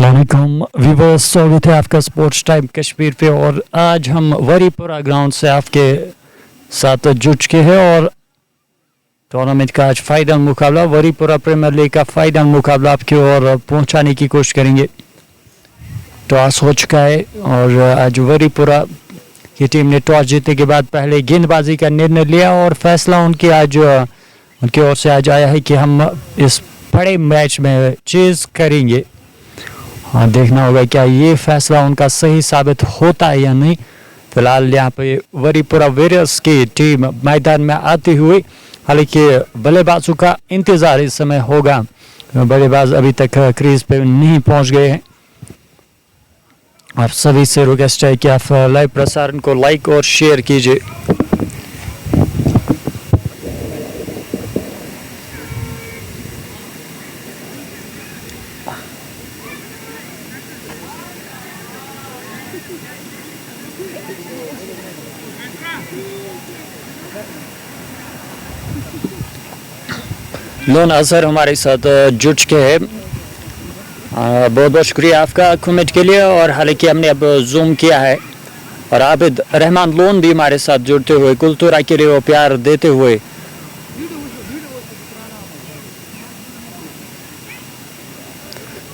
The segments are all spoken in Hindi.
अस्सलामुअलैकुम व्यूवर्स, स्वागत है आपका स्पोर्ट्स टाइम कश्मीर पे। और आज हम वरीपुरा ग्राउंड से आपके साथ जुड़ चुके हैं और टूर्नामेंट का आज फाइनल मुकाबला, वरीपुरा प्रीमियर लीग का फाइनल मुकाबला आपकी ओर पहुंचाने की कोशिश करेंगे। टॉस हो चुका है और आज वरीपुरा की टीम ने टॉस जीतने के बाद पहले गेंदबाजी का निर्णय लिया और फैसला उनकी ओर से आज आया है कि हम इस बड़े मैच में चेज करेंगे। हाँ, देखना होगा क्या ये फैसला उनका सही साबित होता है या नहीं। फिलहाल यहाँ पे वरीपुरा वेरियर्स की टीम मैदान में आती हुई, हालांकि बल्लेबाजों का इंतजार इस समय होगा। बल्लेबाज अभी तक क्रीज पे नहीं पहुंच गए हैं। आप सभी से रिक्वेस्ट है कि आप लाइव प्रसारण को लाइक और शेयर कीजिए। लोन अजहर हमारे साथ जुड़ चुके हैं। बहुत बहुत शुक्रिया आपका कमेंट के लिए। और हालांकि हमने अब जूम किया है और आबिद रहमान लोन भी हमारे साथ जुड़ते हुए कुलतुरा के लिए वो प्यार देते हुए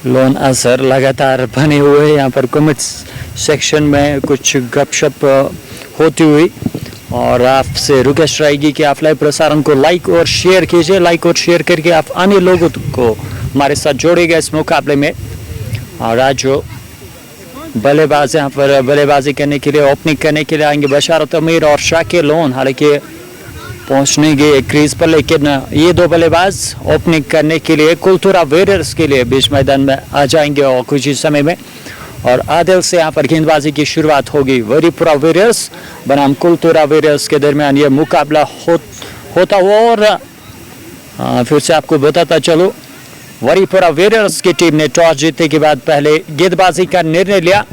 लोन अजहर लगातार बने हुए यहाँ पर कमेंट सेक्शन में कुछ गपशप होती हुई। और आपसे रिक्वेस्ट रहेगी कि आप लाइव प्रसारण को लाइक और शेयर कीजिए। लाइक और शेयर करके आप अन्य लोगों को हमारे साथ जोड़ेगा इस मुकाबले में। और आज जो बल्लेबाज यहाँ पर बल्लेबाजी करने के लिए, ओपनिंग करने के लिए आएंगे बशारत अमीर और शाकिर लोन। हालांकि पहुँचने गए क्रीज पर, लेकिन ये दो बल्लेबाज ओपनिंग करने के लिए कुलतुरा वेरियर्स के लिए बीच मैदान में आ जाएंगे और कुछ ही समय में। और आदिल से यहाँ पर गेंदबाजी की शुरुआत होगी। वरीपुरा वेरियर्स बनाम कुलतुरा वेरियर्स के दरमियान ये मुकाबला होता हुआ। और फिर से आपको बताता चलो, वरीपुरा वेरियर्स की टीम ने टॉस जीतने के बाद पहले गेंदबाजी का निर्णय लिया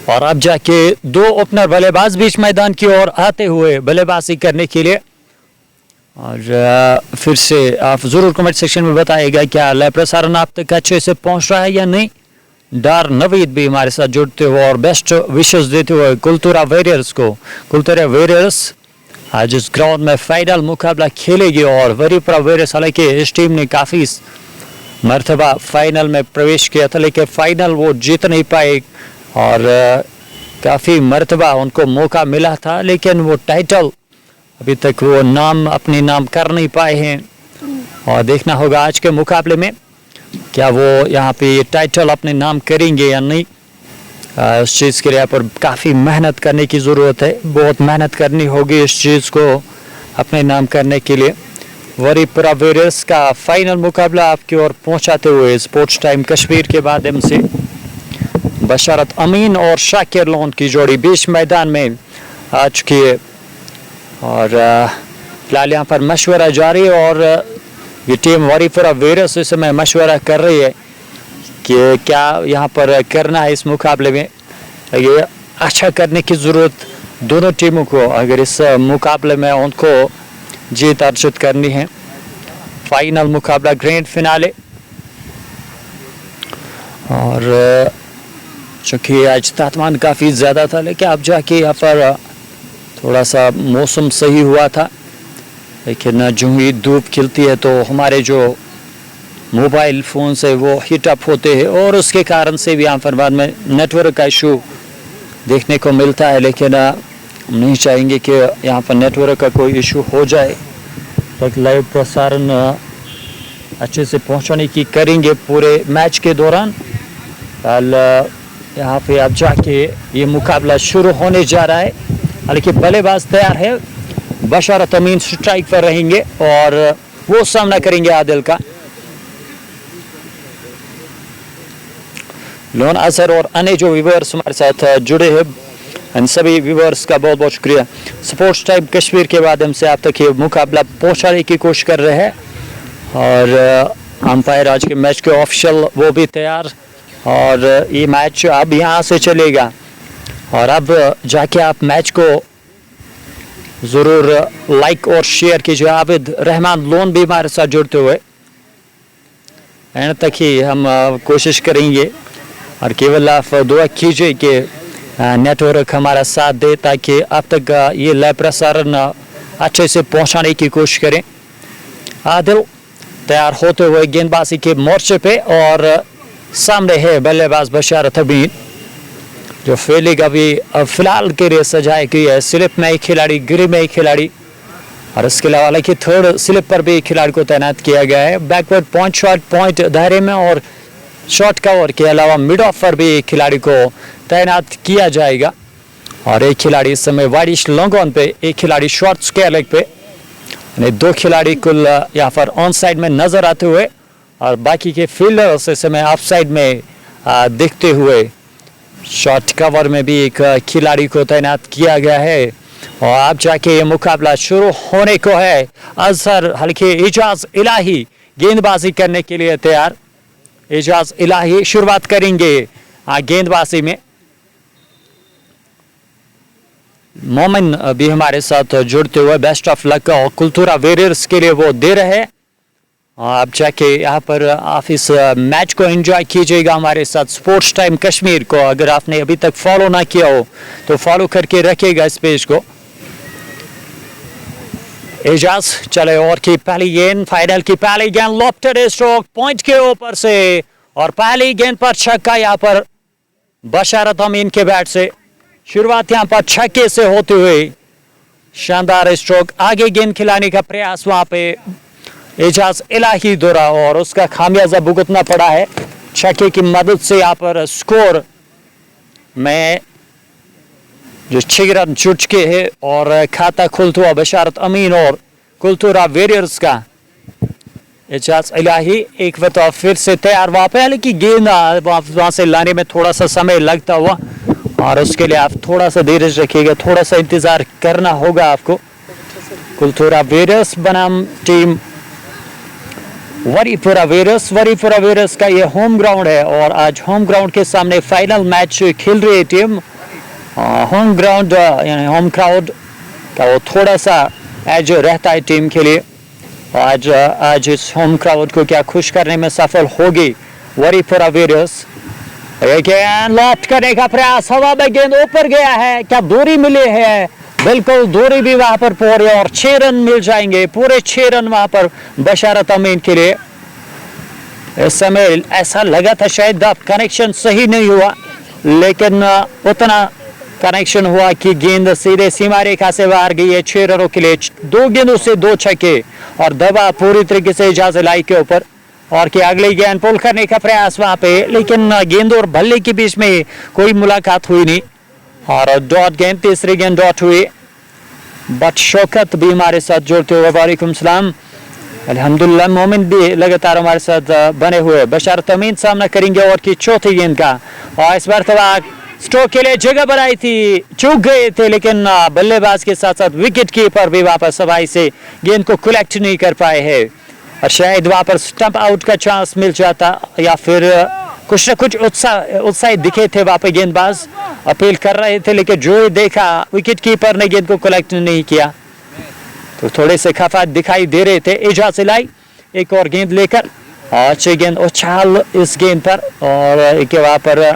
और अब जाके दो ओपनर बल्लेबाज बीच मैदान की ओर आते हुए बल्लेबाजी करने के लिए। और फिर से आप जरूर कमेंट सेक्शन में बताइएगा क्या लाइव प्रसारण आप तक अच्छे से पहुंच रहा है या नहीं। डार नवीद भी हमारे साथ जुड़ते हुए और बेस्ट विशेस देते हुए कुलतुरा वेरियर्स को। कुलतुरा वेरियर्स आज इस ग्राउंड में फाइनल मुकाबला खेलेगी और वरीपुरा वेरियर्स, हालांकि इस टीम ने काफ़ी मरतबा फाइनल में प्रवेश किया था लेकिन फाइनल वो जीत नहीं पाए। और काफ़ी मरतबा उनको मौका मिला था लेकिन वो टाइटल अभी तक वो अपने नाम कर नहीं पाए हैं। और देखना होगा आज के मुकाबले में क्या वो यहाँ पे ये टाइटल अपने नाम करेंगे या नहीं। इस चीज़ के लिए यहाँ पर काफ़ी मेहनत करने की ज़रूरत है, बहुत मेहनत करनी होगी इस चीज़ को अपने नाम करने के लिए। वरीपुरा वेरियर्स का फाइनल मुकाबला आपकी ओर पहुँचाते हुए स्पोर्ट्स टाइम कश्मीर के माध्यम से बशारत अमीन और शाकिर लोन की जोड़ी बीच मैदान में आ चुकी है। और फिलहाल यहाँ पर मशवरा जारी है और ये टीम वरीपुरा वेरियर्स इस समय मशवरा कर रही है कि क्या यहाँ पर करना है इस मुकाबले में। ये अच्छा करने की ज़रूरत दोनों टीमों को, अगर इस मुकाबले में उनको जीत अर्जित करनी है। फाइनल मुकाबला, ग्रैंड फिनाले। और चूँकि आज तापमान काफ़ी ज़्यादा था लेकिन अब जाके यहाँ पर थोड़ा सा मौसम सही हुआ था। लेकिन जो ही धूप खिलती है तो हमारे जो मोबाइल फ़ोन से वो हीटअप होते हैं और उसके कारण से भी यहाँ पर बाद में नेटवर्क का इशू देखने को मिलता है। लेकिन हम नहीं चाहेंगे कि यहाँ पर नेटवर्क का कोई इशू हो जाए, तो लाइव प्रसारण अच्छे से पहुँचाने की करेंगे पूरे मैच के दौरान। कल यहाँ पे अब जाके ये मुकाबला शुरू होने जा रहा है। हालांकि बल्लेबाज तैयार है, बशारत अमीन स्ट्राइक पर रहेंगे और वो सामना करेंगे आदिल का। लोन अजहर और अन्य जो व्यूअर्स हमारे साथ जुड़े हैं, इन सभी व्यूअर्स का बहुत बहुत शुक्रिया। स्पोर्ट्स टाइम कश्मीर के माध्यम से आप तक ये मुकाबला पहुंचाने की कोशिश कर रहे हैं। और अंपायर आज के मैच के ऑफिशियल वो भी तैयार। और ये मैच अब यहाँ से चलेगा और अब जाके आप मैच को ज़रूर लाइक और शेयर कीजिए। आबिद रहमान लोन भी हमारे साथ जुड़ते हुए एंड तक ही हम कोशिश करेंगे और केवल आप दुआ कीजिए कि नेटवर्क हमारा साथ दे ताकि अब तक ये लाइव प्रसारण अच्छे से पहुंचाने की कोशिश करें। आदिल तैयार होते हुए गेंदबाजी के मोर्चे पे और सामने है बल्लेबाज बशारत अमीन जो फील्डिंग अभी फिलहाल के लिए सजाई गई है। स्लिप में एक खिलाड़ी, गिरी में एक खिलाड़ी और इसके अलावा हालांकि थर्ड स्लिप पर भी एक खिलाड़ी को तैनात किया गया है। बैकवर्ड पॉइंट, शॉट पॉइंट दायरे में और शॉट कवर के अलावा मिड ऑफ पर भी एक खिलाड़ी को तैनात किया जाएगा और एक खिलाड़ी इस समय वाइडिश लॉन्ग ऑन पे, एक खिलाड़ी शॉर्ट स्क्वायर लेग पे, यानी दो खिलाड़ी कुल यहाँ पर ऑन साइड में नजर आते हुए और बाकी के फील्डर्स इस समय ऑफ साइड में दिखते हुए। शॉर्ट कवर में भी एक खिलाड़ी को तैनात किया गया है और अब जाके ये मुकाबला शुरू होने को है। अजहर हल्के एजाज इलाही गेंदबाजी करने के लिए तैयार। एजाज इलाही शुरुआत करेंगे गेंदबाजी में। मोमिन भी हमारे साथ जुड़ते हुए बेस्ट ऑफ लक और कुलतुरा वेरियर्स के लिए वो दे रहे हैं। आप जाके यहाँ पर आप इस मैच को एंजॉय कीजिएगा हमारे साथ। स्पोर्ट्स टाइम कश्मीर को अगर आपने अभी तक फॉलो ना किया हो तो फॉलो करके रखिएगा इस पेज को। एजाज चले और की पहली गेंद, फाइनल की पहली गेंद, लॉफ्टेड स्ट्रोक पॉइंट के ऊपर से और पहली गेंद पर छक्का यहाँ पर बशारत अमीन के बैट से। शुरुआत यहाँ पर छक्के से होते हुए शानदार स्ट्रोक, आगे गेंद खिलाने का प्रयास वहां पे एजाज इलाही दौरा और उसका खामियाजा भुगतना पड़ा है। छक्के की मदद से यहाँ पर स्कोर में जो 6 रन जुट चुके हैं और खाता खुलता हुआ बशारत अमीन और कुलतुरा वेरियर्स का। एजाज इलाही एक बार फिर से तैयार वहां पे, लेकिन गेंद वहां से लाने में थोड़ा सा समय लगता हुआ और उसके लिए आप थोड़ा सा धीरज रखिएगा, थोड़ा सा इंतजार करना होगा आपको। कुलतुरा वेरियर्स बनाम टीम वरीपुरा वेरियर्स का ये होम ग्राउंड है और आज होम ग्राउंड के सामने फाइनल मैच खेल रही है टीम। होम ग्राउंड यानी होम क्राउड का वो थोड़ा सा एज रहता है टीम के लिए। आज इस होम क्राउड को क्या खुश करने में सफल होगी वरीपुरा वेरियर्स। गेंद लॉफ्ट करने का प्रयास, हवा में गेंद ऊपर गया है, क्या दूरी मिली है? बिल्कुल दूरी भी वहां पर पूरी और 6 रन मिल जाएंगे, पूरे 6 रन वहां पर बशारत अमीन के लिए। इस समय ऐसा लगा था शायद कनेक्शन सही नहीं हुआ, लेकिन उतना कनेक्शन हुआ कि गेंद सीधे सीमा रेखा से बाहर गई है 6 रनों के लिए। 2 गेंदों से 2 छक्के और दबा पूरी तरीके से एजाज इलाही के ऊपर और कि अगली गेंद पुल करने का प्रयास वहां पे, लेकिन गेंद और बल्ले के बीच में कोई मुलाकात हुई नहीं और डॉट गेंद, तीसरी गेंद डॉट हुई। बट शौकत भी हमारे साथ जुड़ते हुए, वालेकुम सलाम, अल्हम्दुलिल्लाह। मोमिन भी लगातार हमारे साथ बने हुए। बशारत अमीन सामना करेंगे और की चौथी गेंद का और इस बार स्ट्रोक के लिए जगह बनाई थी, चूक गए थे, लेकिन बल्लेबाज के साथ साथ विकेट कीपर भी वापस सफाई से गेंद को कलेक्ट नहीं कर पाए हैं और शायद वहां पर स्टंप आउट का चांस मिल जाता या फिर कुछ न कुछ उत्साहित दिखे थे वहां पे गेंदबाज, अपील कर रहे थे, लेकिन जो देखा विकेट कीपर ने गेंद को कलेक्ट नहीं किया तो थोड़े से खफा दिखाई दे रहे थे। एजाज इलाही एक और गेंद लेकर और 6 गेंद उछाल इस गेंद पर और एक वहां पर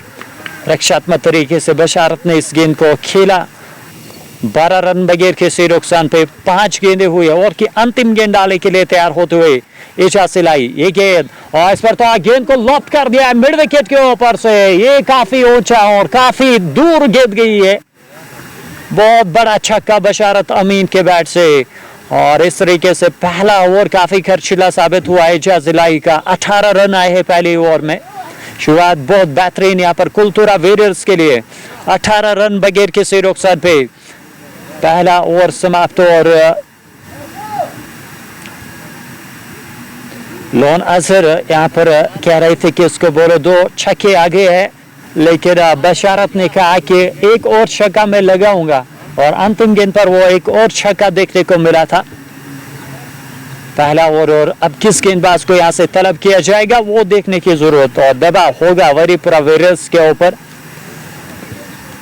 रक्षात्मक तरीके से बशारत ने इस गेंद को खेला। 12 रन बगैर किसी नुकसान पे 5 गेंदें हुई और कि अंतिम गेंद डालने के लिए तैयार होते हुए एजाज इलाही ये गेंद और इस पर तो गेंद को लॉफ्ट कर दिया है मिड विकेट के ऊपर से। ये काफी ऊंचा और काफी दूर गेंद गई है, बहुत बड़ा छक्का बशारत अमीन के बैट से और इस तरीके से पहला ओवर काफी खर्चीला साबित हुआ है एजाज इलाही का। 18 रन आए हैं पहले ओवर में। शुरुआत बहुत बेहतरीन यहाँ पर कुलतुरा वेरियर्स के लिए। 18 रन बगैर किसी नुकसान पे पहला ओवर समाप्त और लोन अजहर यहाँ पर कह रहे थे कि उसको बोले 2 छक्के आगे है, लेकिन बशारत ने कहा कि एक और छक्का मैं लगाऊंगा और अंतिम गेंद पर वो एक और छक्का देखने को मिला था। पहला ओवर और अब किस गेंदबाज को यहाँ से तलब किया जाएगा वो देखने की जरूरत और दबाव होगा वरीपुरा वेरियर्स के ऊपर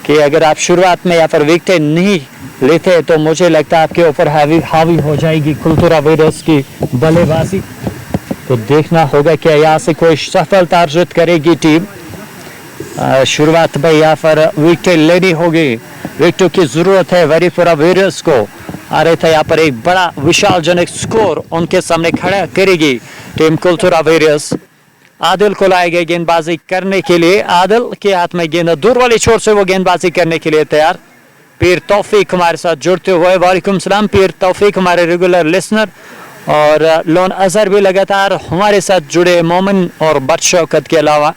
कि अगर आप शुरुआत में यहाँ पर विकेट नहीं लेते तो मुझे लगता है आपके ऊपर हावी हो जाएगी कुलतुरा वेरियर्स की बल्लेबाजी। तो देखना होगा कि यहाँ से कोई सफलता अर्जित करेगी टीम। शुरुआत में यहाँ पर विकेट लेनी होगी, विकेटों की जरूरत है वरीपुरा वेरियर्स को। आ रहे थे यहाँ पर एक बड़ा विशालजनक स्कोर उनके सामने खड़ा करेगी टीम कुलथुरा वेरियर्स। आदिल को लाए गए गेंदबाजी करने के लिए, आदिल के हाथ में गेंद, दूर वाली छोर से वो गेंदबाजी करने के लिए तैयार। पीर तौफीक हमारे साथ जुड़ते हुए, वालेकुम सलाम पीर तौफीक, हमारे रेगुलर लिसनर। और लोन अजहर भी लगातार हमारे साथ जुड़े, मोमिन और बट शौकत के अलावा।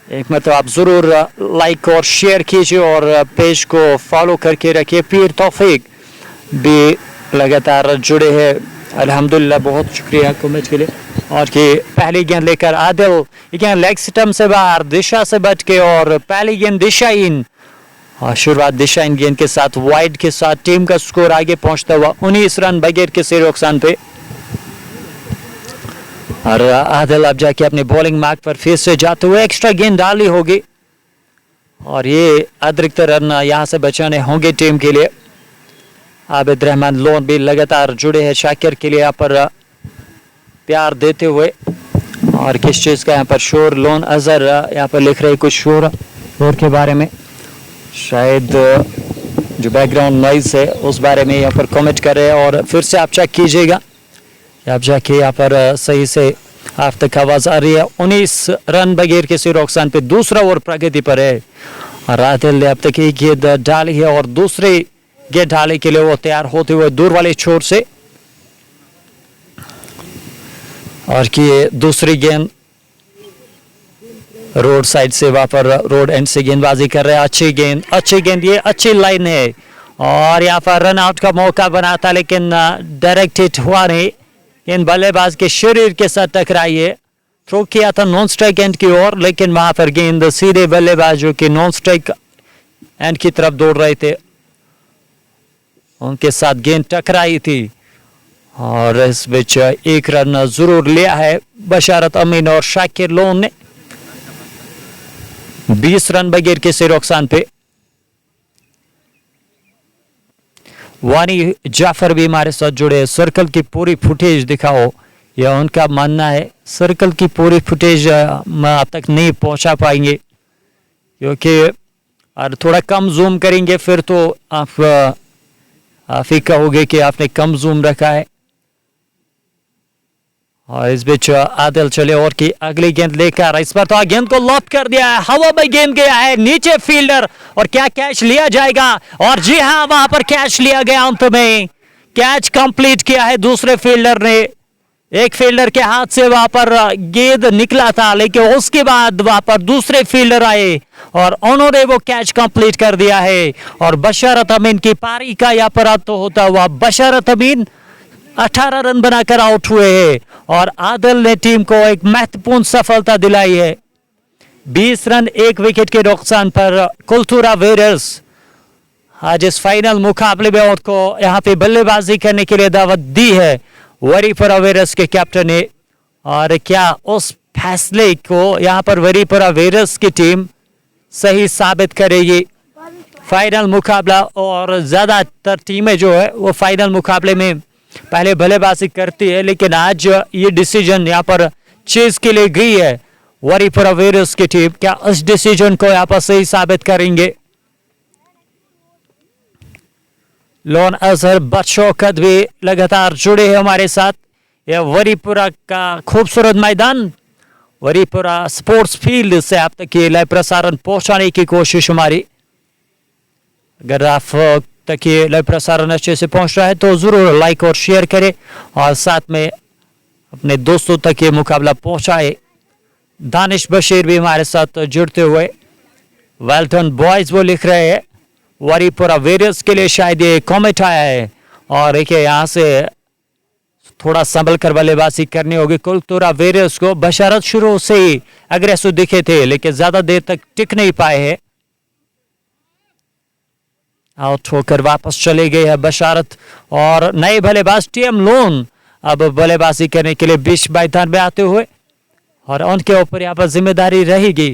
एक मतलब आप जरूर लाइक और शेयर कीजिए और पेज को फॉलो करके रखिए। पीर तौफीक भी लगातार जुड़े हैं, अल्हम्दुलिल्लाह, बहुत शुक्रिया कमेंट के लिए। और कि पहली गेंद लेकर आदिल, गेंद लेग स्टंप से बाहर, दिशा से बच के, और पहली गेंद दिशाहीन, और शुरुआत दिशाहीन गेंद के साथ वाइड के साथ टीम का स्कोर आगे पहुंचता हुआ 19 रन बगैर किसी नुकसान पे। और आदिल अब जाके अपने बॉलिंग मार्क पर फिर से जाते हुए एक्स्ट्रा गेंद डाली होगी, और ये अतिरिक्त रन यहाँ से बचाने होंगे टीम के लिए। आबिद रहमान लोन भी लगातार जुड़े हैं शाकिर के लिए यहाँ पर प्यार देते हुए। और किस चीज़ का यहाँ पर शोर, लोन अजहर यहाँ पर लिख रहे कुछ शोर के बारे में, शायद जो बैकग्राउंड नॉइज है उस बारे में यहाँ पर कमेंट कर रहे हैं। और फिर से आप चेक कीजिएगा, आप जाके यहाँ पर सही से आप तक आवाज आ रही है। 19 रन बगैर किसी नुकसान पे दूसरा ओवर प्रगति पर है, और आदिल ने अब तक एक गेंद डाली है और दूसरी गेंद डालने के लिए वो तैयार होते हुए दूर वाले छोर से। और कि दूसरी गेंद रोड साइड से वहां पर रोड एंड से गेंदबाजी कर रहे हैं। अच्छी गेंद, ये अच्छी लाइन है, और यहाँ पर रन आउट का मौका बनाता, लेकिन डायरेक्ट हिट हुआ नहीं। गेंद बल्लेबाज के शरीर के साथ टकराई है, थ्रो किया था नॉन स्ट्राइक एंड की ओर, लेकिन वहां पर गेंद सीधे बल्लेबाज जो कि नॉन स्ट्राइक एंड की तरफ दौड़ रहे थे उनके साथ गेंद टकराई थी। और इस बीच एक रन जरूर लिया है बशारत अमीन और शाकिर लोन ने, 20 रन बगैर किसी नुकसान पे। वानी जाफर भी हमारे साथ जुड़े, सर्कल की पूरी फुटेज दिखाओ, यह उनका मानना है। सर्कल की पूरी फुटेज आप तक नहीं पहुंचा पाएंगे, क्योंकि और थोड़ा कम जूम करेंगे फिर तो आप ही कहोगे कि आपने कम जूम रखा है। और इस बीच आदिल चले और की अगली गेंद लेकर, इस पर तो गेंद को लॉप कर दिया है, हवा में गेंद गया है, नीचे फील्डर, और क्या कैच लिया जाएगा? और जी हाँ, वहां पर कैच लिया गया, अंत में कैच कंप्लीट किया है दूसरे फील्डर ने। एक फील्डर के हाथ से वहां पर गेंद निकला था, लेकिन उसके बाद वहां पर दूसरे फील्डर आए और उन्होंने वो कैच कंप्लीट कर दिया है। और बशारत अमीन की पारी का यहाँ पर तो होता हुआ बशारत अमीन 18 रन बनाकर आउट हुए हैं, और आदिल ने टीम को एक महत्वपूर्ण सफलता दिलाई है। 20 रन 1 विकेट के नुकसान पर कुलथुरा वेरियर्स आज इस फाइनल मुकाबले में उनको यहाँ पे बल्लेबाजी करने के लिए दावत दी है वरीपुरा वेरियर्स के कैप्टन ने। और क्या उस फैसले को यहाँ पर वरीपुरा वेरियर्स की टीम सही साबित करेगी? फाइनल मुकाबला, और ज्यादातर टीमें जो है वो फाइनल मुकाबले में पहले बल्लेबाजी करती है, लेकिन आज ये डिसीजन यहाँ पर चेज के लिए गई है वरीपुरा वेरियर्स की टीम। क्या उस डिसीजन को यहाँ पर सही साबित करेंगे? लोन अजहर बट शौकत भी लगातार जुड़े हैं हमारे साथ। यह वरीपुरा का खूबसूरत मैदान, वरीपुरा स्पोर्ट्स फील्ड से आप तक ये लाइव प्रसारण पहुंचाने की कोशिश हमारी। अगर आप तक ये लाइव प्रसारण अच्छे से पहुंच रहा है तो जरूर लाइक और शेयर करें, और साथ में अपने दोस्तों तक ये मुकाबला पहुंचाए। दानिश बशीर भी हमारे साथ जुड़ते हुए, वेल डन बॉयज वो लिख रहे हैं। वरीपुरा वेरियर्स के लिए शायद ये कमेंट आया है, और देखिए यहाँ से थोड़ा संभल कर बल्लेबाजी करनी होगी कुलथुरा वेरियर्स को। बशारत शुरू से ही अग्रेसिव दिखे थे, लेकिन ज्यादा देर तक टिक नहीं पाए हैं। आउट होकर वापस चले गए हैं बशारत, और नए बल्लेबाज टीएम लोन अब बल्लेबाजी करने के लिए बीच मैदान में आते हुए, और उनके ऊपर यहाँ पर जिम्मेदारी रहेगी।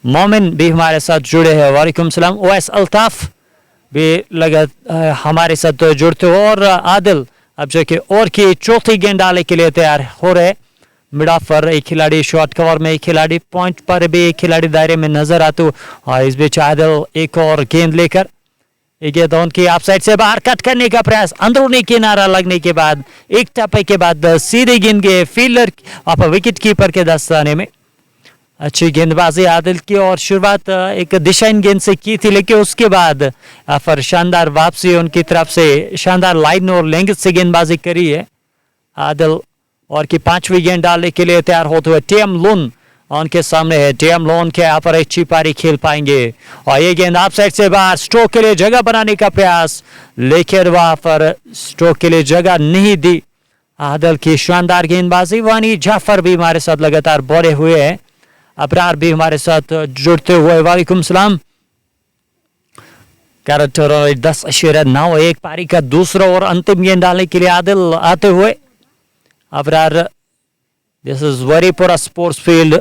मोमिन भी हमारे साथ जुड़े हैं, वालेकुम सलाम। ओएस अल्ताफ भी लगा हमारे साथ जुड़ते हो, और आदिल अब जाके और की चौथी गेंद डालने के लिए तैयार हो रहे। मिड ऑफ पर एक खिलाड़ी शॉट कवर में, एक खिलाड़ी पॉइंट पर भी एक खिलाड़ी दायरे में नजर आते और इस बीच आदिल एक और गेंद लेकर एक गेंद उनकी ऑफ साइड से बाहर कट करने का प्रयास, अंदरूनी किनारा लगने के बाद एक टप्पे के बाद सीधे गेंद के फील्डर विकेट कीपर के दस्ताने में। अच्छी गेंदबाजी आदिल की और शुरुआत एक दिशाहीन गेंद से की थी, लेकिन उसके बाद फिर शानदार वापसी उनकी तरफ से, शानदार लाइन और लेंथ से गेंदबाजी करी है आदिल। और की पांचवी गेंद डालने के लिए तैयार होते हुए टीएम लून उनके सामने है। टीएम लून के यहाँ पर अच्छी पारी खेल पाएंगे और ये गेंद ऑफ साइड से बाहर, स्ट्रोक के लिए जगह बनाने का प्रयास, लेकिन वहां पर स्ट्रोक के लिए जगह नहीं दी आदिल की। शानदार गेंदबाजी। वानी जाफर भी हमारे साथ लगातार बोले हुए हैं, अबरार भी हमारे साथ जुड़ते हुए। वालेकुम सलाम। 10-9 पारी का दूसरा और अंतिम गेंद डालने के लिए आदिल आते हुए। Abrar, this is Waripura sports field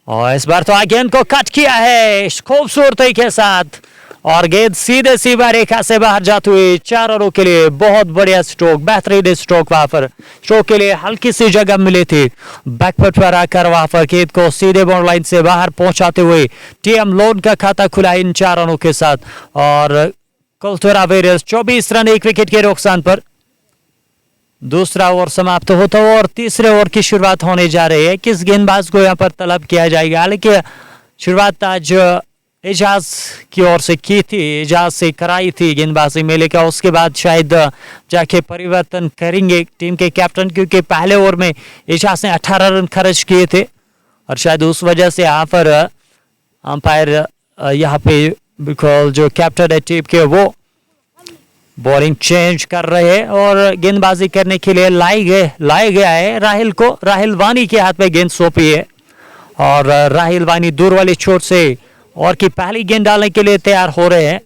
और इस बार तो गेंद को कट किया है खूबसूरती के साथ और गेंद सीधे सीमा रेखा से बाहर जाते हुए 4 रनों के लिए। बहुत बढ़िया स्ट्रोक, बेहतरीन स्ट्रोक। वहां पर स्ट्रोक के लिए हल्की सी जगह मिली थी, बैकफुट पर आकर वहां पर गेंद को सीधे बाउंड्री लाइन से बाहर पहुंचाते हुए टीएम लोन का खाता खुला इन 4 रनों के साथ। और कुलथोरा वेरियर्स 24 रन 1 विकेट के नुकसान पर दूसरा ओवर समाप्त होता है और तीसरे ओवर की शुरुआत होने जा रही है। किस गेंदबाज को यहाँ पर तलब किया जाएगा? हालांकि शुरुआत आज एजाज की ओर से की थी, एजाज से कराई थी गेंदबाजी में, लेकिन उसके बाद शायद जाके परिवर्तन करेंगे टीम के कैप्टन, क्योंकि पहले ओवर में एजाज ने 18 रन खर्च किए थे और शायद उस वजह से यहाँ पर अंपायर यहाँ पे बिकॉज जो कैप्टन है टीम के वो बॉलिंग चेंज कर रहे हैं और गेंदबाजी करने के लिए लाए गया है राहिल को। राहिल वानी के हाथ में गेंद सौंपी है और राहिल वानी दूर वाली चोट से और की पहली गेंद डालने के लिए तैयार हो रहे हैं।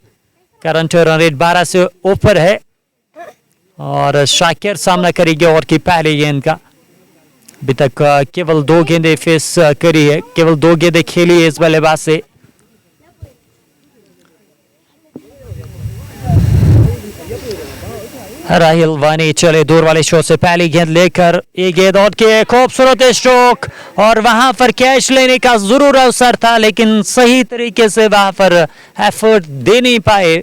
करंट रन रेट 12 से ऊपर है और शाकिर सामना करेंगे और की पहली गेंद का। अभी तक केवल 2 गेंदें फेस करी है, केवल 2 गेंदें खेली है इस बल्लेबाज से। राहिल वानी चले दूर वाले शॉट से पहली गेंद लेकर, एक गेंद और के खूबसूरत स्ट्रोक और वहां पर कैच लेने का जरूर अवसर था, लेकिन सही तरीके से वहां पर एफर्ट दे नहीं पाए।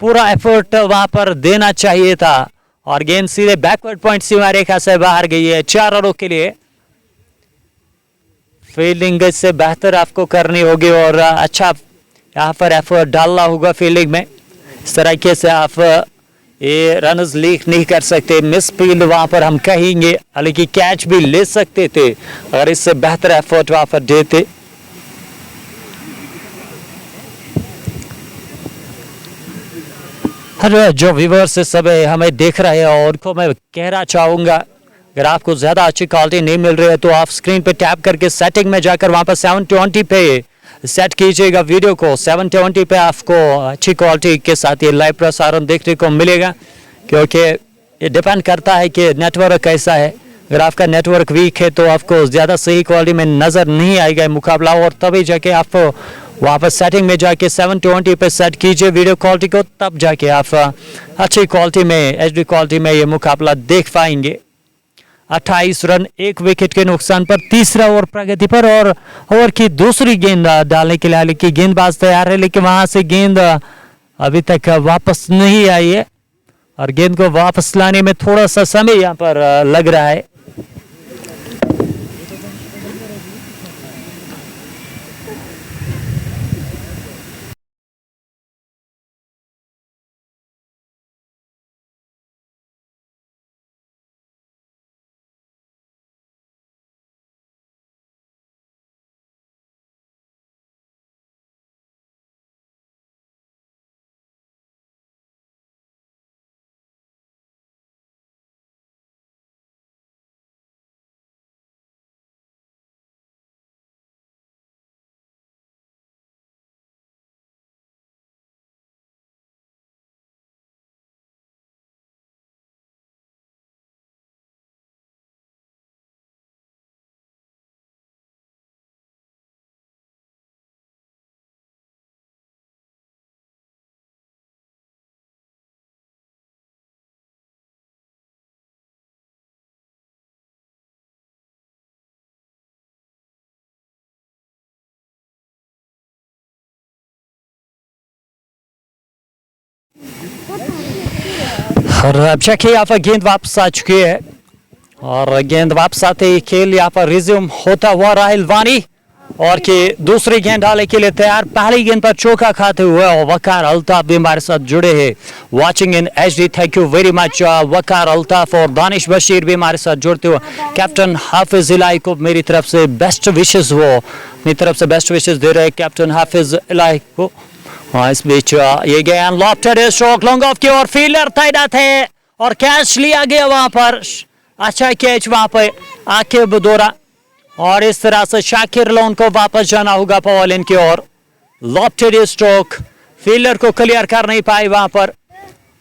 पूरा एफर्ट वहां पर देना चाहिए था और गेंद सीधे बैकवर्ड पॉइंट सीमा रेखा से बाहर गई है 4 रनों के लिए। फील्डिंग इससे बेहतर आपको करनी होगी और अच्छा यहाँ पर एफर्ट डालना होगा फील्डिंग में। इस तरीके से आप ये रन्स लीक नहीं कर सकते। मिस फील्ड वहां पर हम कहेंगे, हालांकि कैच भी ले सकते थे अगर इससे बेहतर एफर्ट वहां पर देते। हर जो व्यूअर्स सब हमें देख रहे हैं और उनको मैं कहना चाहूंगा, अगर आपको ज्यादा अच्छी क्वालिटी नहीं मिल रही है तो आप स्क्रीन पे टैप करके सेटिंग में जाकर वहां पर 720 पे सेट कीजिएगा वीडियो को। 720 पे आपको अच्छी क्वालिटी के साथ ये लाइव प्रसारण देखने को मिलेगा, क्योंकि ये डिपेंड करता है कि नेटवर्क कैसा है। अगर आपका नेटवर्क वीक है तो आपको ज़्यादा सही क्वालिटी में नज़र नहीं आएगा मुकाबला, और तभी जाके आप वहाँ पर सेटिंग में जाके 720 पे सेट कीजिए वीडियो क्वालिटी को, तब जाके आप अच्छी क्वालिटी में, HD क्वालिटी में ये मुकाबला देख पाएंगे। 28 रन 1 विकेट के नुकसान पर तीसरा ओवर प्रगति पर और ओवर की दूसरी गेंद डालने के लिए हालांकि गेंदबाज तैयार है, लेकिन वहां से गेंद अभी तक वापस नहीं आई है और गेंद को वापस लाने में थोड़ा सा समय यहां पर लग रहा है। और अब देखिए यहाँ पर गेंद वापस आ चुकी है और गेंद वापस आते ही खेल यहाँ पर रिज्यूम होता हुआ राहिल वानी और कि दूसरी गेंद डालने के लिए तैयार। पहली गेंद पर चौका खाते हुए और वकार अल्ताफ भी हमारे साथ जुड़े हैं watching in HD. Thank you very much Waqar Altaf. और दानिश बशीर भी हमारे साथ जुड़ते हुए। कैप्टन हाफिज इलाही को मेरी तरफ से बेस्ट विशेष, वो अपनी तरफ से बेस्ट विशेष दे रहे हैं कैप्टन हाफिज इलाही को। इस बीच ये गेंद लॉफ्टेड स्ट्रोक लॉन्ग ऑफ की और फील्डर तैनात है और कैच लिया गया वहां पर। अच्छा कैच वहां पर आकिब दौरा और इस तरह से शाकिर लोन को वापस जाना होगा पवेलियन की ओर। लॉफ्टेड स्ट्रोक, फील्डर को क्लियर कर नहीं पाए वहां पर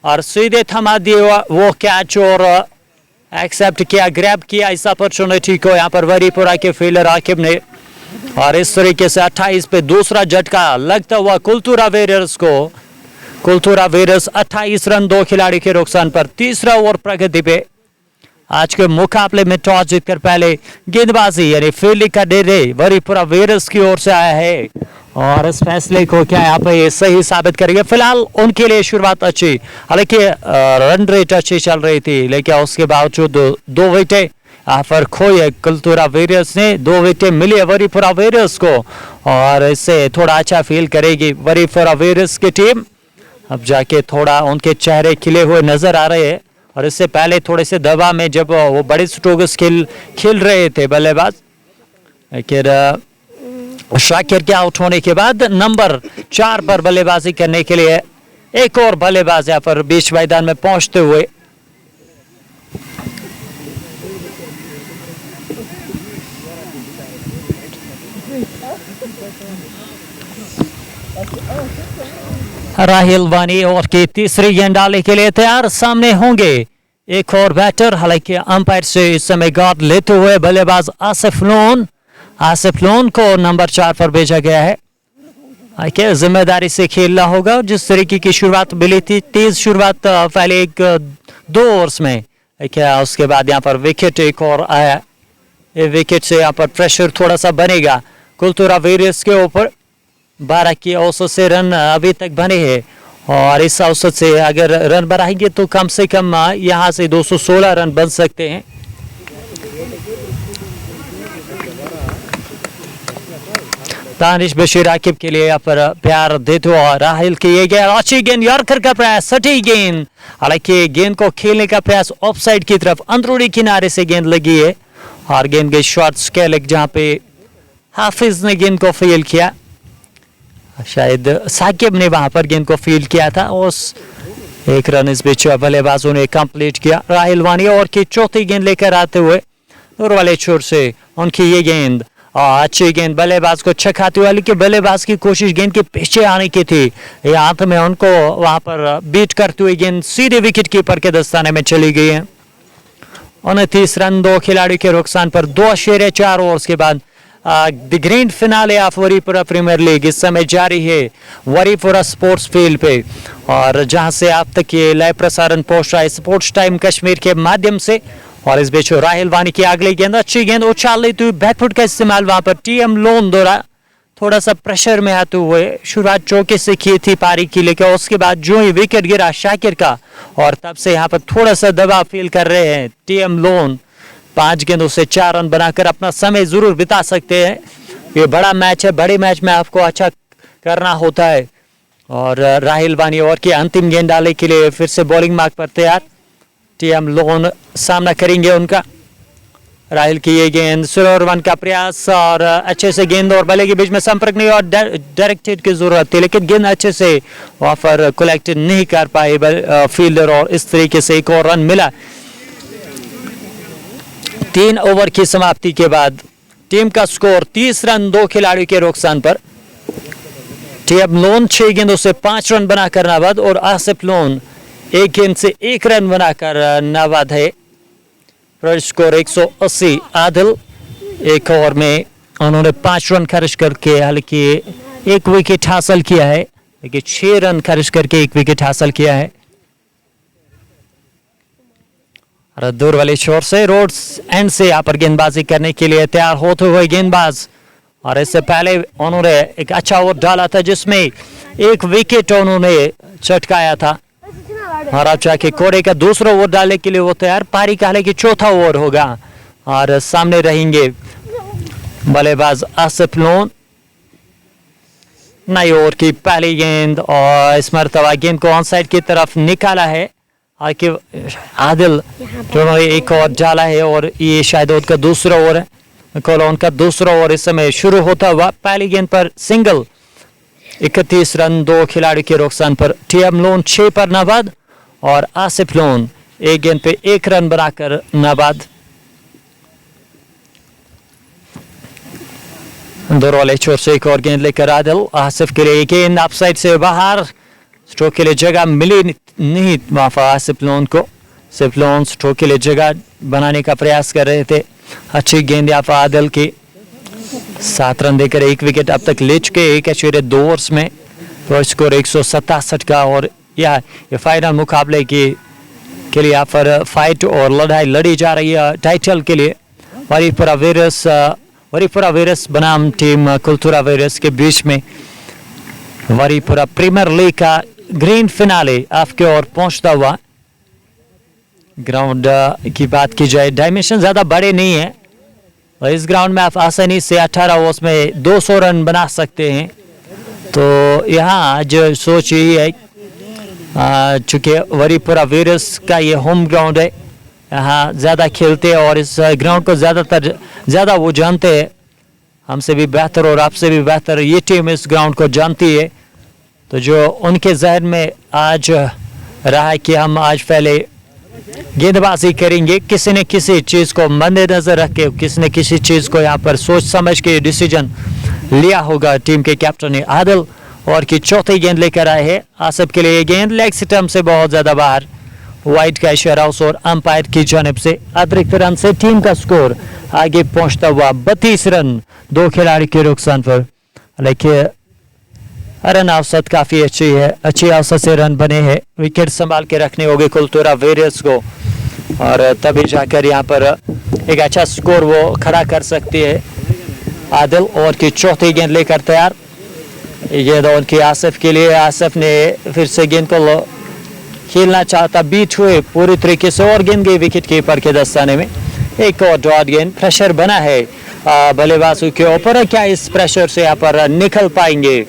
और सीधे थमा दिया वो कैच और एक्सेप्ट किया, ग्रैब किया इस अपॉर्चुनिटी को यहाँ पर वरीपुरा के फील्डर आकिब ने। और इस तरीके से 28 पे दूसरा झटका लगता हुआ कुलतुरा वेरियर्स को। कुलतुरा वेरियर्स 28 रन 2 खिलाड़ी के नुकसान पर तीसरा ओवर प्रगति पे। आज के मुकाबले में टॉस जीतकर पहले गेंदबाजी यानी फील्डिंग का निर्णय वरीपुरा वेरियर्स की ओर से आया है और इस फैसले को क्या यहाँ पे सही साबित करेंगे। फिलहाल उनके लिए शुरुआत अच्छी, हालांकि रन रेट अच्छी चल रही थी लेकिन उसके बावजूद 2 विकेटें यहाँ पर खोए कुलतुरा वेरियर्स ने। 2 विकेटें मिली वरीपुरा वेरियर्स को और इससे थोड़ा अच्छा फील करेगी वरीपुरा वेरियर्स की टीम। अब जाके थोड़ा उनके चेहरे खिले हुए नजर आ रहे हैं और इससे पहले थोड़े से दबाव में जब वो बड़े स्ट्रोक्स खेल रहे थे बल्लेबाज, लेकिन शाकिर के आउट होने के बाद नंबर 4 पर बल्लेबाजी करने के लिए एक और बल्लेबाज यहाँ पर बीच मैदान में पहुंचते हुए। राहिल वानी और की तीसरी गेंद डालने के लिए तैयार, सामने होंगे एक और बैटर। हालांकि अंपायर से इस समय गार्ड लेते हुए बल्लेबाज आसिफ लोन को नंबर 4 पर भेजा गया है। जिम्मेदारी से खेलना होगा। जिस तरीके की शुरुआत मिली थी, तेज शुरुआत पहले 2 ओवर्स में, क्या उसके बाद यहाँ पर विकेट एक और आया। ये विकेट से यहाँ पर प्रेशर थोड़ा सा बनेगा कुलतुरा वेरियर्स के ऊपर। 12 की औसत से रन अभी तक बने हैं और इस औसत से अगर रन बढ़ाएंगे तो कम से कम यहां से 216 रन बन सकते हैं। दानिश बशीर आकिब के लिए यहाँ पर प्यार देते हुए राहिल की ये गेंद, अच्छी गेंद, यॉर्कर का प्रयास, सटी गेंद। हालांकि गेंद को खेलने का प्रयास ऑफ साइड की तरफ अंदरूनी किनारे से गेंद लगी है और गेंद के शॉर्ट स्केल जहां पे हाफिज ने गेंद को फील्ड किया, शायद साकिब ने वहां पर गेंद को फील्ड किया था। उस एक रन इस बीच बल्लेबाजों ने कंप्लीट किया। राहिल वानी और की चौथी गेंद लेकर आते हुए दूर वाले छोर से उनकी ये गेंद, अच्छी गेंद, बल्लेबाज को छकाते हुए, लेकिन बल्लेबाज की कोशिश गेंद के पीछे आने की थी। ये हाथ में उनको वहां पर बीट करते हुए गेंद सीधे विकेट कीपर के दस्ताने में चली गई है। 29 रन 2 खिलाड़ी के नुकसान पर 2.4 ओवर्स के बाद the grand finale of Waripura premier league इस समय जारी है वरीपुरा स्पोर्ट्स फील्ड पे और जहां से आप तक ये लाइव प्रसारण पहुंच रहा है स्पोर्ट्स टाइम कश्मीर के माध्यम से। और इस बीच राहिल वानी की अगली गेंद, अच्छी गेंद, उछाल लेते हुए बैकफुट का इस्तेमाल वहां पर टीएम लोन द्वारा थोड़ा सा प्रेशर में आते हुए शुरुआत चौके से की थी पारी की, लेकिन उसके बाद जो ही विकेट गिरा शाकिर का और तब से यहाँ पर थोड़ा सा दबाव फील कर रहे हैं टीएम लोन। 5 गेंदों से 4 रन बनाकर अपना समय जरूर बिता सकते हैं। ये बड़ा मैच है, बड़े मैच में आपको अच्छा करना होता है। और राहिल वानी और की अंतिम गेंद डालने के लिए फिर से बॉलिंग मार्क पर तैयार। टीएम लोन सामना करेंगे उनका। राहिल की ये गेंद, स्लो रन का प्रयास और अच्छे से गेंद और बल्ले के बीच में संपर्क नहीं और डायरेक्टेड की जरूरत थी, लेकिन गेंद अच्छे से वहां पर कलेक्ट नहीं कर पाए फील्डर और इस तरीके से एक और रन मिला। 3 ओवर की समाप्ति के बाद टीम का स्कोर 30 रन 2 खिलाड़ियों के नुकसान पर। टीएम लोन 6 गेंदों से 5 रन बनाकर नाबाद और आसिफ लोन 1 गेंद से 1 रन बनाकर नाबाद है। स्कोर 180। आदिल 1 ओवर में उन्होंने 5 रन खर्च करके हालांकि 1 विकेट हासिल किया है, लेकिन 6 रन खर्च करके 1 विकेट हासिल किया है। दूर वाले छोर से रोड्स एंड से यहाँ पर गेंदबाजी करने के लिए तैयार होते हुए गेंदबाज, और इससे पहले उन्होंने एक अच्छा ओवर डाला था जिसमें 1 विकेट उन्होंने चटकाया था। और अब जाके कोड़े का दूसरा ओवर डालने के लिए वो तैयार। पारी का हालांकि चौथा ओवर होगा और सामने रहेंगे बल्लेबाज आसिफ लोन। नई ओवर की पहली गेंद और इस मरतबा गेंद को ऑन साइड की तरफ निकाला है आदिल दोनों एक और डाला है और ये शायद उनका दूसरा ओवर है। उनका दूसरा ओवर इस समय शुरू होता हुआ। पहली गेंद पर सिंगल 31 रन 2 खिलाड़ी के नुकसान पर। टीएम लोन 6 पर नाबाद और आसिफ लोन एक गेंद पे 1 रन बनाकर नाबाद। दो वाले छोर से एक और गेंद लेकर आदिल। आसिफ के लिए गेंद ऑफसाइड से बाहर। स्ट्रोक के लिए जगह मिली नहीं आसिफ लोन को। आसिफ लोन स्ट्रोक के लिए जगह बनाने का प्रयास कर रहे थे। अच्छी गेंद यहाँ पर आदिल की। 7 रन देकर 1 विकेट अब तक ले चुके 1.2 ओवर्स में। तो स्कोर 167 का और ये फाइनल मुकाबले के लिए यहाँ पर फाइट और लड़ाई लड़ी जा रही है टाइटल के लिए। वरीपुरा वेरस बनाम टीम कुलतुरा वेरस के बीच में वरीपुरा प्रीमियर लीग का ग्रीन फिनाले आपके ओर पहुंचता हुआ। ग्राउंड की बात की जाए डायमेंशन ज़्यादा बड़े नहीं है और इस ग्राउंड में आप आसानी से 18 ओवर्स में 200 रन बना सकते हैं। तो यहाँ जो सोच यही है चूँकि वरीपुरा वेरस का ये होम ग्राउंड है, यहाँ ज़्यादा खेलते हैं और इस ग्राउंड को ज़्यादा वो जानते हैं हमसे भी बेहतर और आपसे भी बेहतर ये टीम इस ग्राउंड को जानती है। तो जो उनके जहन में आज रहा है कि हम आज पहले गेंदबाजी करेंगे, किसी न किसी चीज़ को मद्देनजर रख के किसी न किसी चीज़ को यहाँ पर सोच समझ के डिसीजन लिया होगा टीम के कैप्टन आदिल। और की चौथी गेंद लेकर आए हैं आसिफ के लिए। गेंद लेग स्टंप से बहुत ज़्यादा बाहर। वाइड का इशारा और अंपायर की जानिब से अतिरिक्त रन से टीम का स्कोर आगे पहुंचता हुआ 32 रन 2 खिलाड़ी के नुकसान पर। लेकिन रन औसत काफी अच्छी है, अच्छी औसत से रन बने हैं। विकेट संभाल के रखने होंगे कुलतुरा वेरियस को और तभी जाकर यहाँ पर एक अच्छा स्कोर वो खड़ा कर सकती है आदिल। और की चौथी गेंद लेकर तैयार। गेंद उनकी आसिफ के लिए। आसिफ ने फिर से गेंद को खेलना चाहता, बीट हुए पूरी तरीके से और गेंद गई विकेट कीपर के दस्ताने में। एक और डॉट गेंद। प्रेशर बना है बल्लेबाजों के ऊपर। क्या इस प्रेशर से यहाँ पर निकल पाएंगे?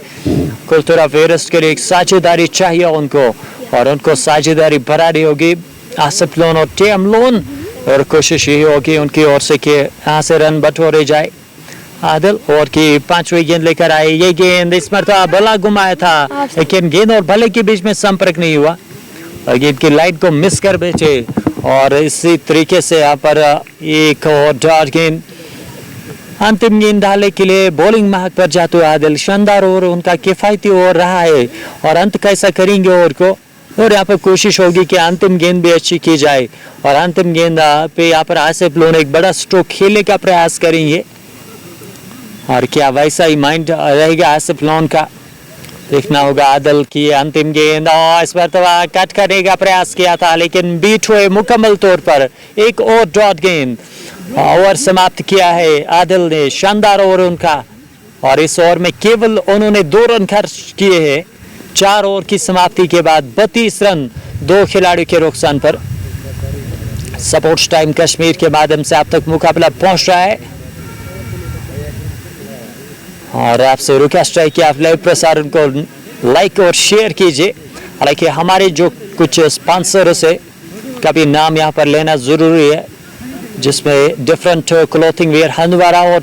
कुलतुरा वेरस के लिए एक साझेदारी चाहिए उनको और उनको साझेदारी बनानी होगी आसिफ लोन और टीएम लोन। और कोशिश यही होगी उनकी ओर से कि यहाँ से रन बटोरे जाए आदिल। और की 5वीं गेंद लेकर आए। ये गेंद इस मरतबा बल्ला घुमाया था लेकिन गेंद और बल्ले के बीच में संपर्क नहीं हुआ और गेंद की लाइट को मिस कर बैठे। और इसी तरीके से यहाँ पर एक और डॉट गेंद। अंतिम गेंद डालने के लिए बॉलिंग महक पर जाते हुए आदिल। शानदार ओवर उनका किफायती ओवर रहा है और अंत कैसा करेंगे ओवर को। और यहाँ पर कोशिश होगी कि अंतिम गेंद भी अच्छी की जाए और अंतिम गेंद पे यहाँ पर आसिफ लोन एक बड़ा स्ट्रोक खेलने का प्रयास करेंगे। और क्या वैसा ही माइंड रहेगा आसिफ लोन का, देखना होगा। आदिल की अंतिम गेंद और इस बार तो कट करने का प्रयास किया था लेकिन बीट हुए मुकम्मल तौर पर। एक और डॉट गेंद। ओवर समाप्त किया है आदिल ने। शानदार ओवर उनका और इस ओवर में केवल उन्होंने 2 रन खर्च किए हैं 4 ओवर की समाप्ति के बाद। 32 रन 2 खिलाड़ी के नुकसान पर। सपोर्ट्स टाइम कश्मीर के माध्यम से आप तक मुकाबला पहुंच रहा है और आपसे रिक्वेस्ट है कि आप लाइव प्रसारण को लाइक और शेयर कीजिए। हालांकि हमारे जो कुछ स्पॉन्सर्स है का भी नाम यहाँ पर लेना ज़रूरी है, जिसमें डिफरेंट क्लोथिंग वेयर हंदवारा और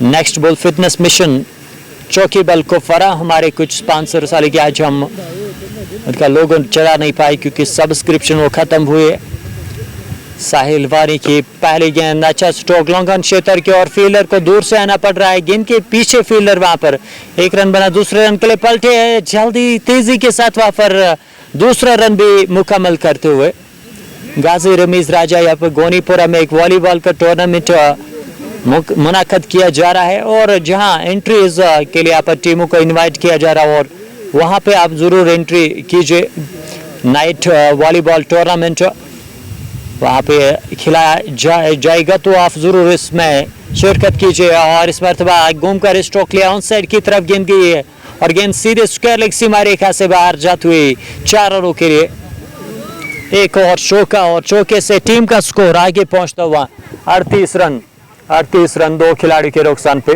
नेक्स्ट बुल फिटनेस मिशन चौकी बल कुपवारा हमारे कुछ स्पॉन्सर्स। हालांकि आज हम उनका लोगो चढ़ा नहीं पाए क्योंकि सब्सक्रिप्शन वो ख़त्म हुए। साहिल वानी की पहली गेंद। अच्छा स्ट्रोक लॉन्गन क्षेत्र की और फील्डर को दूर से आना पड़ रहा है। गेंद के पीछे फील्डर वहां पर 1 रन बना। दूसरे रन के लिए पलटे है जल्दी तेजी के साथ वहां पर दूसरा रन भी मुकम्मल करते हुए। गाजी रमीज राजा यहाँ पर गोनीपुरा में एक वॉलीबॉल का टूर्नामेंट मुनाकद किया जा रहा है और जहाँ एंट्रीज के लिए यहाँ पर टीमों को इन्वाइट किया जा रहा है और वहाँ पे आप जरूर एंट्री कीजिए। नाइट वॉलीबॉल टूर्नामेंट वहाँ पे खिलाया जाएगा तो आप जरूर इसमें शिरकत कीजिए। और इस मरतबा घूमकर स्ट्रोक लिया ऑन साइड की तरफ गेंद गई है और गेंद सीधे स्क्वायर लेग सीमा रेखा से बाहर जाती हुई 4 रनों के लिए। एक और चौका और चौके से टीम का स्कोर आगे पहुंचता हुआ 38 रन 2 खिलाड़ी के नुकसान पे।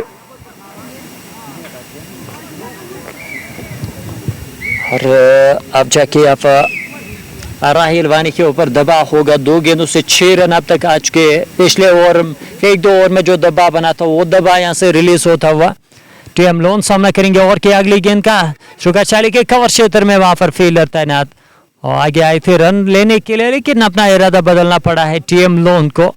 और अब जाके आप राहिल वानी के ऊपर दबाव होगा। 2 गेंदों से 6 रन अब तक आ चुके हैं। पिछले ओवर एक 2 ओवर में जो दबाव बना था वो दबाव यहाँ से रिलीज होता हुआ टीएम लोन सामना करेंगे। और की अगली गेंद का शुक्राचार्य के कवर क्षेत्र में वहां पर फील्डर तैनात और आगे आए थे रन लेने के लिए, लेकिन अपना इरादा बदलना पड़ा है टीएम लोन को।